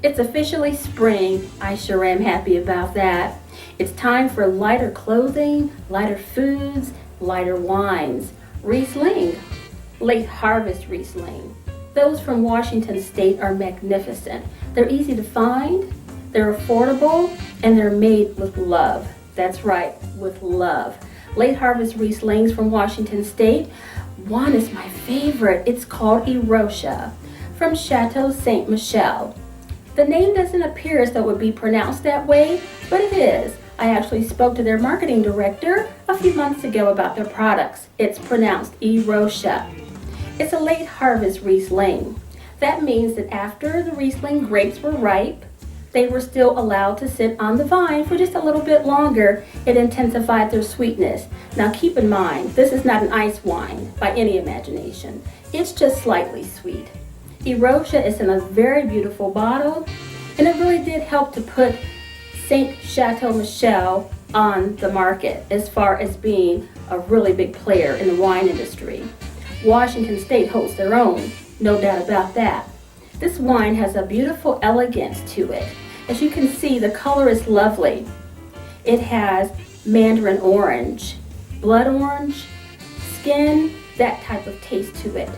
It's officially spring. I sure am happy about that. It's time for lighter clothing, lighter foods, lighter wines. Riesling, late harvest Riesling. Those from Washington State are magnificent. They're easy to find, they're affordable, and they're made with love. That's right, with love. Late harvest Rieslings from Washington State. One is my favorite. It's called Erosia from Chateau Saint Michel. The name doesn't appear as though it would be pronounced that way, but it is. I actually spoke to their marketing director a few months ago about their products. It's pronounced Erosia. It's a late harvest Riesling. That means that after the Riesling grapes were ripe, they were still allowed to sit on the vine for just a little bit longer. It intensified their sweetness. Now keep in mind, this is not an ice wine by any imagination. It's just slightly sweet. Erosia is in a very beautiful bottle, and it really did help to put Saint Chateau Michel on the market as far as being a really big player in the wine industry. Washington State holds their own, no doubt about that. This wine has a beautiful elegance to it. As you can see, the color is lovely. It has mandarin orange, blood orange, skin, that type of taste to it.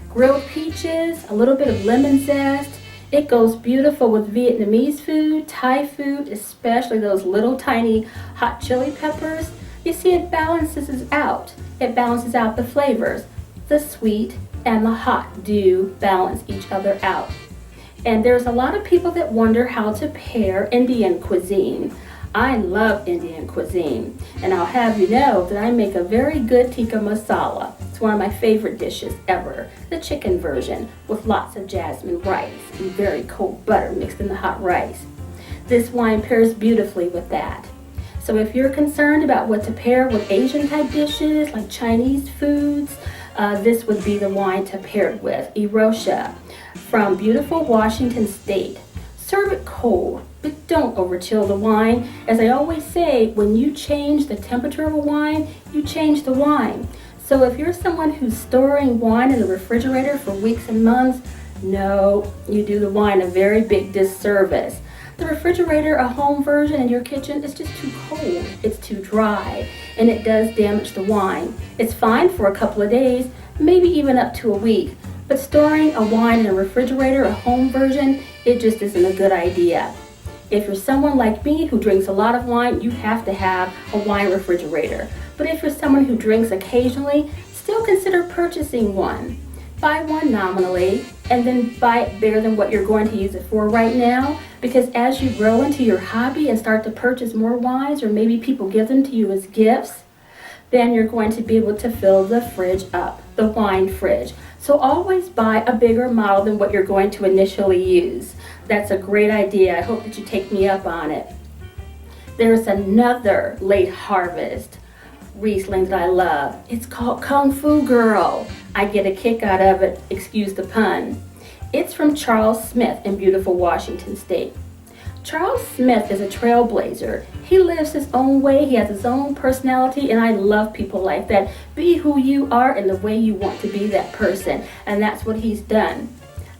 Grilled peaches, a little bit of lemon zest. It goes beautiful with Vietnamese food, Thai food, especially those little tiny hot chili peppers. You see, it balances out. It balances out the flavors. The sweet and the hot do balance each other out. And there's a lot of people that wonder how to pair Indian cuisine. I love Indian cuisine, and I'll have you know that I make a very good tikka masala. It's one of my favorite dishes ever, the chicken version with lots of jasmine rice and very cold butter mixed in the hot rice. This wine pairs beautifully with that. So if you're concerned about what to pair with Asian type dishes like Chinese foods, this would be the wine to pair it with. Erosia from beautiful Washington State. Serve it cold, but don't overchill the wine. As I always say, when you change the temperature of a wine, you change the wine. So if you're someone who's storing wine in the refrigerator for weeks and months, no, you do the wine a very big disservice. The refrigerator, a home version in your kitchen, is just too cold. It's too dry, and it does damage the wine. It's fine for a couple of days, maybe even up to a week. But storing a wine in a refrigerator, a home version, it just isn't a good idea. If you're someone like me who drinks a lot of wine, you have to have a wine refrigerator. But if you're someone who drinks occasionally, still consider purchasing one. Buy one nominally, and then buy it bigger than what you're going to use it for right now, because as you grow into your hobby and start to purchase more wines, or maybe people give them to you as gifts, then you're going to be able to fill the fridge up, the wine fridge. So always buy a bigger model than what you're going to initially use. That's a great idea. I hope that you take me up on it. There's another late harvest Riesling that I love. It's called Kung Fu Girl. I get a kick out of it, excuse the pun. It's from Charles Smith in beautiful Washington State. Charles Smith is a trailblazer. He lives his own way, he has his own personality, and I love people like that. Be who you are in the way you want to be that person, and that's what he's done.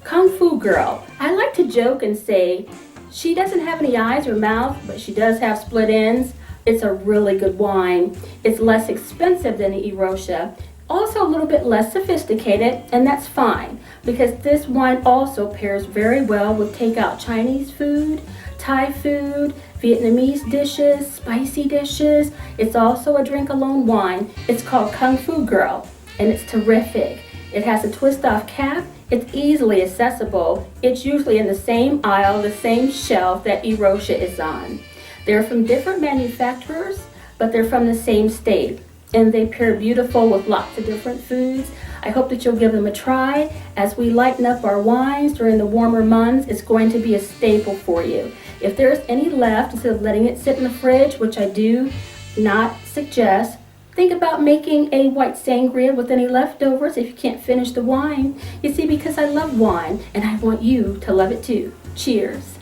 Kung Fu Girl. I like to joke and say, she doesn't have any eyes or mouth, but she does have split ends. It's a really good wine. It's less expensive than the Erosia, also a little bit less sophisticated, and that's fine, because this wine also pairs very well with takeout Chinese food, Thai food, Vietnamese dishes, spicy dishes. It's also a drink alone wine. It's called Kung Fu Girl, and it's terrific. It has a twist-off cap. It's easily accessible. It's usually in the same aisle, the same shelf that Erosia is on. They're from different manufacturers, but they're from the same state, and they pair beautiful with lots of different foods. I hope that you'll give them a try. As we lighten up our wines during the warmer months, it's going to be a staple for you. If there's any left, instead of letting it sit in the fridge, which I do not suggest, think about making a white sangria with any leftovers if you can't finish the wine. You see, because I love wine, and I want you to love it too. Cheers.